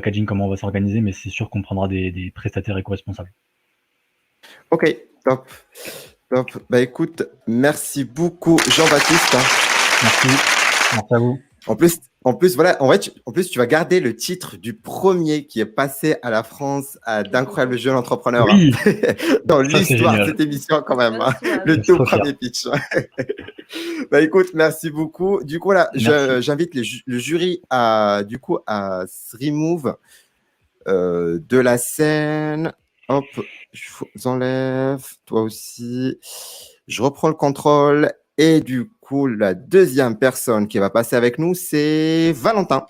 packaging, comment on va s'organiser, mais c'est sûr qu'on prendra des prestataires éco-responsables. Ok, top. Top. Bah écoute, merci beaucoup Jean-Baptiste. Merci. Merci à vous. En plus, voilà, en plus, tu vas garder le titre du premier qui est passé à la France d'Incroyable Jeune Entrepreneur Oui. dans Ça, c'est l'histoire de génial. cette émission quand même. Merci, Le Je suis tout trop fier. premier pitch. Bah écoute, merci beaucoup. Du coup, là, Merci. j'invite le jury à se remove de la scène. Hop, je vous enlève. Toi aussi. Je reprends le contrôle. Et du coup, la deuxième personne qui va passer avec nous, c'est Valentin.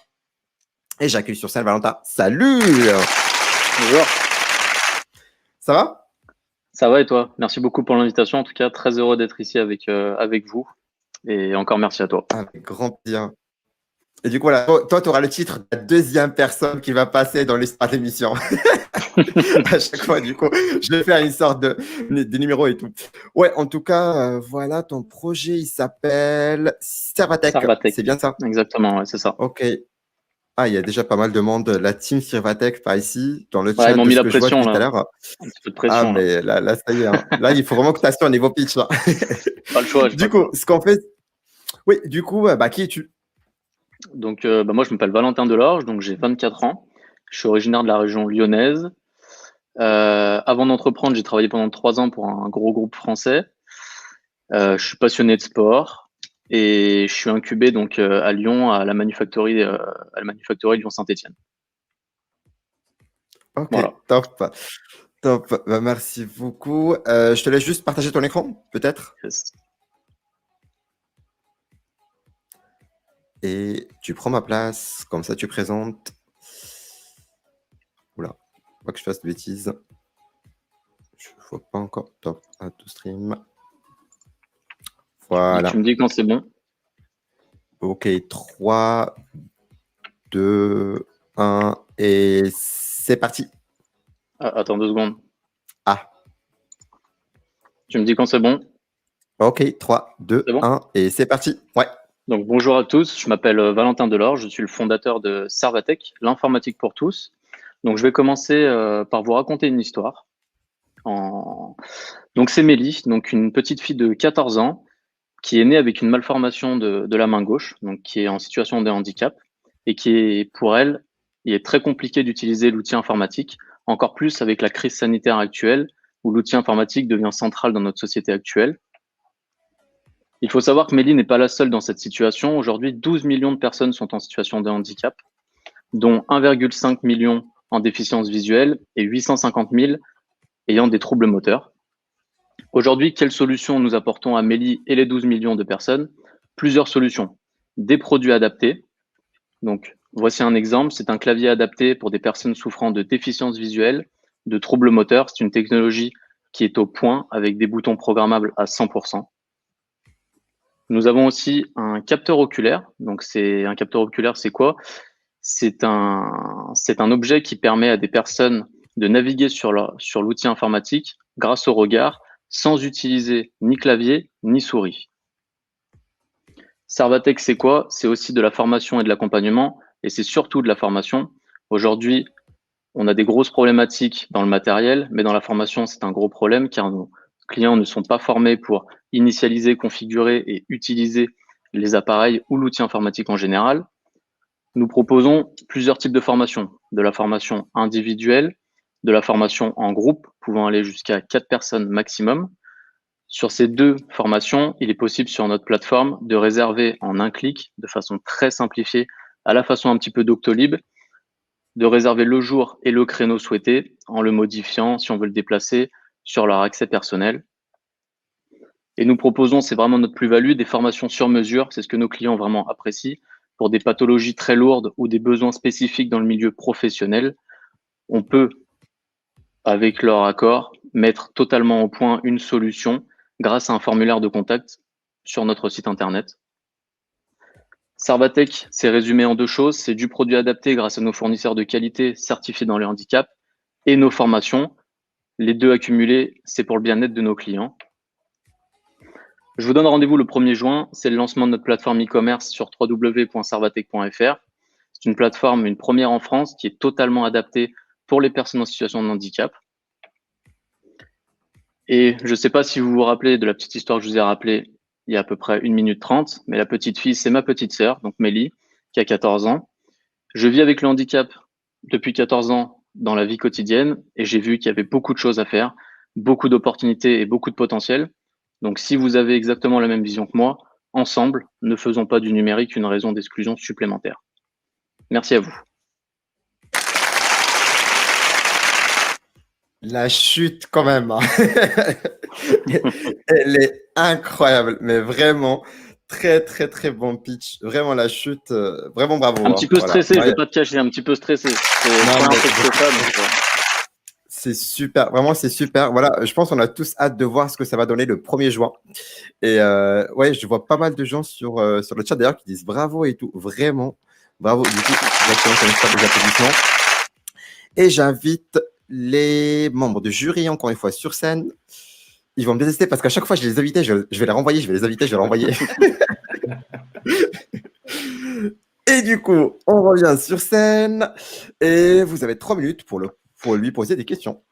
Et j'accueille sur scène Valentin. Salut! Bonjour. Ça va? Ça va et toi? Merci beaucoup pour l'invitation. En tout cas, très heureux d'être ici avec vous. Et encore merci à toi. Avec grand plaisir. Et du coup, voilà, toi, tu auras le titre de la deuxième personne qui va passer dans l'histoire de l'émission. À chaque fois, du coup, je vais faire une sorte de numéro et tout. Ouais, en tout cas, voilà, ton projet, il s'appelle Servatech. Servatech. C'est bien ça? Exactement, ouais, c'est ça. Ok. Ah, il y a déjà pas mal de monde. La team Servatech par ici, dans le Ouais, chat ils m'ont de mis ce la que je vois pression depuis tout à là. l'heure. Un petit peu de pression. Ah, mais là, ça y est. Hein. Là, il faut vraiment que tu assures au niveau pitch. Là. Pas le choix. Du coup, ce qu'on fait. Oui, du coup, qui es-tu? Donc, moi, je m'appelle Valentin Delorge, donc j'ai 24 ans. Je suis originaire de la région lyonnaise. Avant d'entreprendre, j'ai travaillé pendant 3 ans pour un gros groupe français. Je suis passionné de sport et je suis incubé donc à Lyon, à la manufactory Lyon-Saint-Étienne. Ok, Voilà. top. Top. Bah, merci beaucoup. Je te laisse juste partager ton écran, peut-être. Yes. Et tu prends ma place, comme ça tu présentes. Oula, pas que je fasse de bêtises. Je vois pas encore. Top, à tout stream. Voilà. Tu me dis quand c'est bon. Ok, 3, 2, 1, et c'est parti. Ah, attends 2 secondes. Ah. Tu me dis quand c'est bon. Ok, 3, 2, C'est bon 1, et c'est parti. Ouais. Donc bonjour à tous, je m'appelle Valentin Delorge, je suis le fondateur de Servatech, l'informatique pour tous. Donc je vais commencer par vous raconter une histoire. Donc c'est Mélie, donc une petite fille de 14 ans qui est née avec une malformation de la main gauche, donc qui est en situation de handicap et qui est pour elle, il est très compliqué d'utiliser l'outil informatique, encore plus avec la crise sanitaire actuelle où l'outil informatique devient central dans notre société actuelle. Il faut savoir que Mélie n'est pas la seule dans cette situation. Aujourd'hui, 12 millions de personnes sont en situation de handicap, dont 1,5 million en déficience visuelle et 850 000 ayant des troubles moteurs. Aujourd'hui, quelles solutions nous apportons à Mélie et les 12 millions de personnes? Plusieurs solutions. Des produits adaptés. Donc, voici un exemple. C'est un clavier adapté pour des personnes souffrant de déficience visuelle, de troubles moteurs. C'est une technologie qui est au point avec des boutons programmables à 100%. Nous avons aussi un capteur oculaire. Donc, un capteur oculaire, c'est quoi? C'est un objet qui permet à des personnes de naviguer sur l'outil informatique grâce au regard sans utiliser ni clavier ni souris. Servatech, c'est quoi? C'est aussi de la formation et de l'accompagnement, et c'est surtout de la formation. Aujourd'hui, on a des grosses problématiques dans le matériel, mais dans la formation, c'est un gros problème car nos clients ne sont pas formés pour initialiser, configurer et utiliser les appareils ou l'outil informatique en général. Nous proposons plusieurs types de formations, de la formation individuelle, de la formation en groupe, pouvant aller jusqu'à 4 personnes maximum. Sur ces 2 formations, il est possible sur notre plateforme de réserver en un clic, de façon très simplifiée, à la façon un petit peu Doctolib, de réserver le jour et le créneau souhaité en le modifiant si on veut le déplacer sur leur accès personnel. Et nous proposons, c'est vraiment notre plus-value, des formations sur mesure, c'est ce que nos clients vraiment apprécient, pour des pathologies très lourdes ou des besoins spécifiques dans le milieu professionnel. On peut, avec leur accord, mettre totalement au point une solution grâce à un formulaire de contact sur notre site internet. Servatech, c'est résumé en 2 choses. C'est du produit adapté grâce à nos fournisseurs de qualité certifiés dans le handicap et nos formations. Les 2 accumulés, c'est pour le bien-être de nos clients. Je vous donne rendez-vous le 1er juin. C'est le lancement de notre plateforme e-commerce sur www.servatech.fr. C'est une plateforme, une première en France, qui est totalement adaptée pour les personnes en situation de handicap. Et je ne sais pas si vous vous rappelez de la petite histoire que je vous ai rappelée il y a à peu près 1 minute 30, mais la petite fille, c'est ma petite sœur, donc Mélie, qui a 14 ans. Je vis avec le handicap depuis 14 ans dans la vie quotidienne et j'ai vu qu'il y avait beaucoup de choses à faire, beaucoup d'opportunités et beaucoup de potentiel. Donc, si vous avez exactement la même vision que moi, ensemble, ne faisons pas du numérique une raison d'exclusion supplémentaire. Merci à vous. La chute, quand même, hein. Elle est incroyable, mais vraiment, très, très, très bon pitch. Vraiment, la chute, vraiment bravo. Un petit peu Voilà. stressé, je Ouais, vais pas te cacher, un petit peu stressé. C'est non, la première mais fois que je fais ça, donc, c'est super, vraiment, c'est super. Voilà, je pense qu'on a tous hâte de voir ce que ça va donner le 1er juin. Et ouais, je vois pas mal de gens sur le chat d'ailleurs qui disent bravo et tout. Vraiment, bravo. Du coup, exactement comme ça, des applaudissements. Et j'invite les membres de jury, encore une fois, sur scène. Ils vont me détester parce qu'à chaque fois, je les invitais, je vais les renvoyer, je vais les inviter, je vais les renvoyer. Et du coup, on revient sur scène. Et vous avez 3 minutes pour lui poser des questions.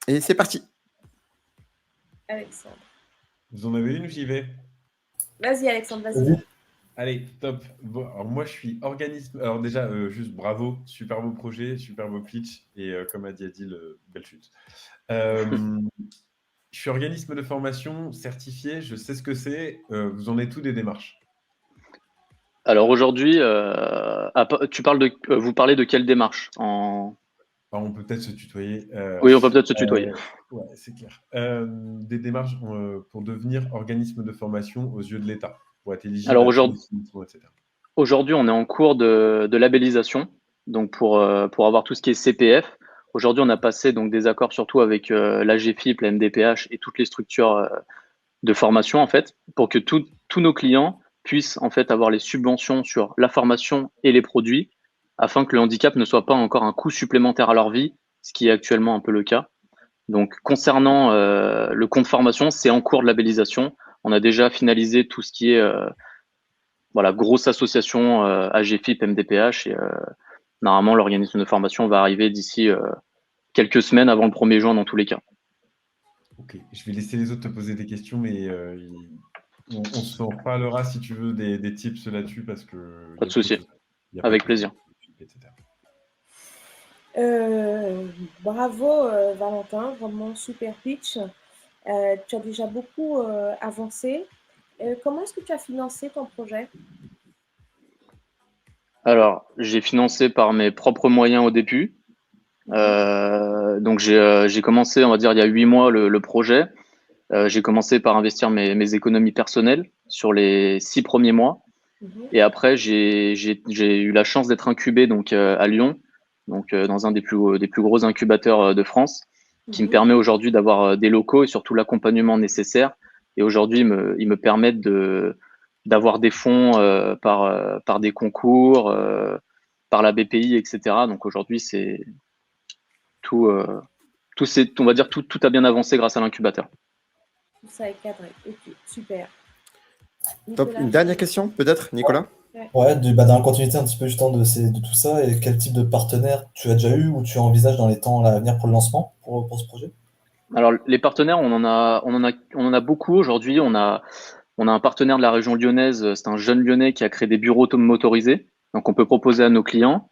Et c'est parti. Alexandre. Vous en avez une ou j'y vais? Vas-y, Alexandre, vas-y. Allez, top. Bon, alors moi, je suis organisme. Alors déjà, juste bravo, super beau projet, super beau pitch et comme a dit Adil, belle chute. Je suis organisme de formation certifié, je sais ce que c'est. Vous en êtes où des démarches? Alors aujourd'hui, vous parlez de quelle démarche On peut peut-être se tutoyer. Oui, on peut peut-être se tutoyer. Ouais, c'est clair. Des démarches pour devenir organisme de formation aux yeux de l'État, pour être éligible Alors à tous les aujourd'hui, financements, etc. Aujourd'hui, on est en cours de labellisation, donc pour avoir tout ce qui est CPF. Aujourd'hui, on a passé donc des accords surtout avec l'AGFIP, la MDPH et toutes les structures de formation en fait, pour que tous nos clients puissent en fait avoir les subventions sur la formation et les produits, afin que le handicap ne soit pas encore un coût supplémentaire à leur vie, ce qui est actuellement un peu le cas. Donc concernant le compte formation, c'est en cours de labellisation. On a déjà finalisé tout ce qui est voilà, grosse association AGFIP, MDPH et normalement l'organisme de formation va arriver d'ici quelques semaines avant le 1er juin dans tous les cas. Ok, je vais laisser les autres te poser des questions, mais on se reparlera si tu veux des tips là-dessus parce que. Pas de souci, avec plaisir. Bravo Valentin, vraiment super pitch. Tu as déjà beaucoup avancé. Comment est-ce que tu as financé ton projet? Alors, j'ai financé par mes propres moyens au début. Donc j'ai commencé, on va dire, il y a 8 mois le projet. J'ai commencé par investir mes économies personnelles sur les 6 premiers mois. Et après, j'ai eu la chance d'être incubé donc à Lyon, donc dans un des plus gros incubateurs de France, qui me permet aujourd'hui d'avoir des locaux et surtout l'accompagnement nécessaire. Et aujourd'hui, ils me permettent d'avoir des fonds par des concours, par la BPI, etc. Donc aujourd'hui, c'est tout, on va dire tout a bien avancé grâce à l'incubateur. Tout ça est cadré. Ok, super. Top. Une dernière question, peut-être, Nicolas? Ouais, dans la continuité un petit peu justement de tout ça, et quel type de partenaire tu as déjà eu ou tu envisages dans les temps à venir pour le lancement, pour ce projet? Alors les partenaires, on en a beaucoup aujourd'hui. On a un partenaire de la région lyonnaise, c'est un jeune lyonnais qui a créé des bureaux motorisés, donc on peut proposer à nos clients.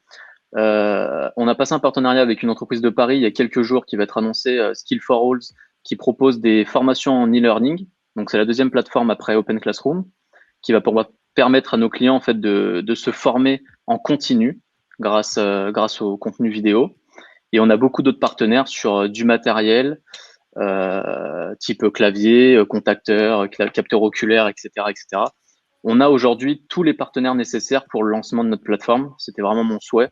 On a passé un partenariat avec une entreprise de Paris il y a quelques jours qui va être annoncé, Skill for All, qui propose des formations en e-learning. Donc c'est la deuxième plateforme après Open Classroom, qui va pouvoir permettre à nos clients en fait de se former en continu grâce au contenu vidéo. Et on a beaucoup d'autres partenaires sur du matériel, type clavier, contacteur, capteur oculaire, etc., etc. On a aujourd'hui tous les partenaires nécessaires pour le lancement de notre plateforme. C'était vraiment mon souhait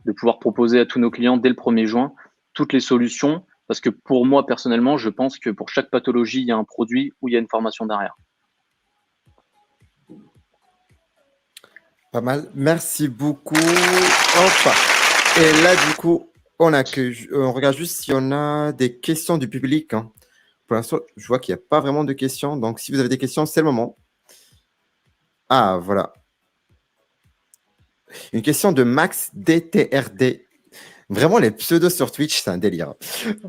de pouvoir proposer à tous nos clients dès le 1er juin toutes les solutions, parce que pour moi personnellement, je pense que pour chaque pathologie, il y a un produit ou il y a une formation derrière. Pas mal. Merci beaucoup. Hop. Et là, du coup, on regarde juste si on a des questions du public, hein. Pour l'instant, je vois qu'il n'y a pas vraiment de questions. Donc, si vous avez des questions, c'est le moment. Ah, voilà. Une question de Max DTRD. Vraiment, les pseudos sur Twitch, c'est un délire.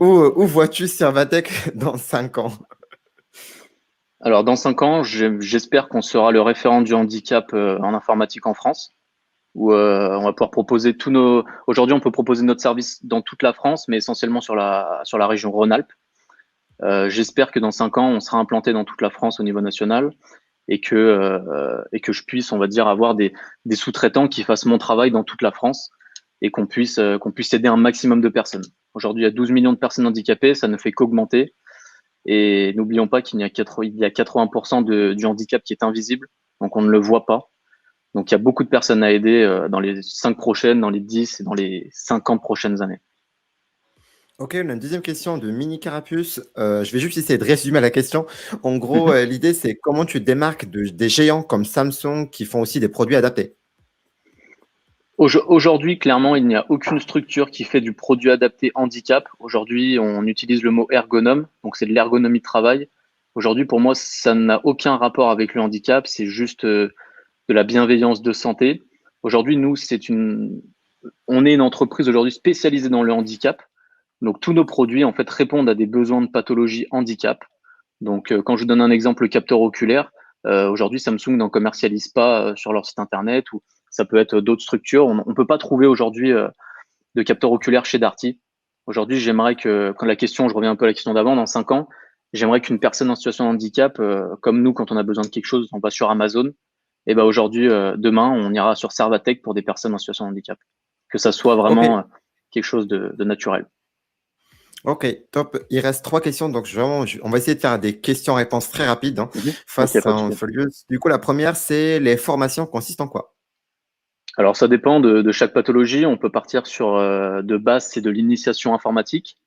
Où vois-tu Servatech dans 5 ans? Alors, dans 5 ans, j'espère qu'on sera le référent du handicap en informatique en France, où on va pouvoir proposer tous nos. Aujourd'hui, on peut proposer notre service dans toute la France, mais essentiellement sur la région Rhône-Alpes. J'espère que dans 5 ans, on sera implanté dans toute la France au niveau national et que je puisse, on va dire, avoir des sous-traitants qui fassent mon travail dans toute la France et qu'on puisse aider un maximum de personnes. Aujourd'hui, il y a 12 millions de personnes handicapées, ça ne fait qu'augmenter. Et n'oublions pas qu'il y a 80% du handicap qui est invisible, donc on ne le voit pas. Donc il y a beaucoup de personnes à aider dans les 5 prochaines, dans les 10 et dans les 50 prochaines années. Ok, on a une deuxième question de Mini Carapuce. Je vais juste essayer de résumer la question. En gros, l'idée, c'est comment tu te démarques des géants comme Samsung qui font aussi des produits adaptés. Aujourd'hui, clairement, il n'y a aucune structure qui fait du produit adapté handicap. Aujourd'hui, on utilise le mot ergonome, donc c'est de l'ergonomie de travail. Aujourd'hui, pour moi, ça n'a aucun rapport avec le handicap, c'est juste de la bienveillance de santé. Aujourd'hui, nous, on est une entreprise aujourd'hui spécialisée dans le handicap. Donc, tous nos produits, en fait, répondent à des besoins de pathologie handicap. Donc, quand je donne un exemple, le capteur oculaire, aujourd'hui, Samsung n'en commercialise pas sur leur site internet ou ça peut être d'autres structures. On ne peut pas trouver aujourd'hui de capteur oculaire chez Darty. Aujourd'hui, j'aimerais que, quand je reviens un peu à la question d'avant, dans 5 ans, j'aimerais qu'une personne en situation de handicap, comme nous, quand on a besoin de quelque chose, on va sur Amazon. Et ben aujourd'hui, demain, on ira sur Servatech pour des personnes en situation de handicap. Que ça soit vraiment quelque chose de naturel. Ok, top. Il reste 3 questions, donc on va essayer de faire des questions-réponses très rapides face à un Folios. Du coup, la première, c'est les formations consistent en quoi? Alors, ça dépend de chaque pathologie. On peut partir sur de base, c'est de l'initiation informatique.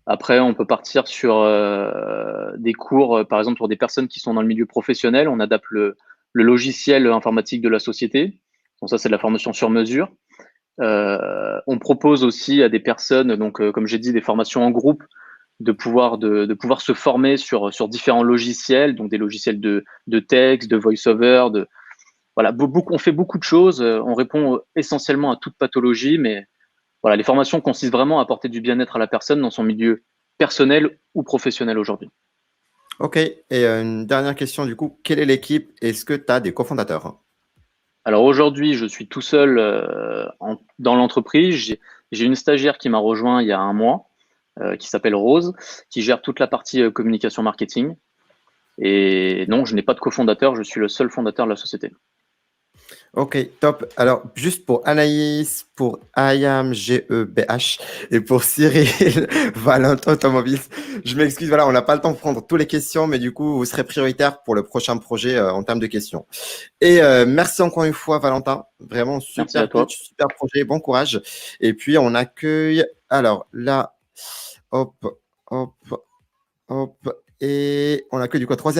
Après, on peut partir sur des cours, par exemple, pour des personnes qui sont dans le milieu professionnel. On adapte le logiciel informatique de la société. Donc ça, c'est de la formation sur mesure. On propose aussi à des personnes, donc comme j'ai dit, des formations en groupe, de pouvoir se former sur différents logiciels, donc des logiciels de texte, de voice-over, voilà, on fait beaucoup de choses. On répond essentiellement à toute pathologie, mais voilà, les formations consistent vraiment à apporter du bien-être à la personne dans son milieu personnel ou professionnel aujourd'hui. Ok, et une dernière question du coup, quelle est l'équipe? Est-ce que tu as des cofondateurs? Alors aujourd'hui, je suis tout seul dans l'entreprise. J'ai une stagiaire qui m'a rejoint il y a 1 mois, qui s'appelle Rose, qui gère toute la partie communication marketing. Et non, je n'ai pas de cofondateur, je suis le seul fondateur de la société. Ok, top. Alors, juste pour Anaïs, pour Ayam GEBH et pour Cyril Valentin Automobiles, je m'excuse, voilà, on n'a pas le temps de prendre toutes les questions, mais du coup, vous serez prioritaire pour le prochain projet en termes de questions. Et merci encore une fois, Valentin. Vraiment super pitch, super projet, bon courage. Et puis, on accueille, alors là, hop, et on accueille du coup, 3e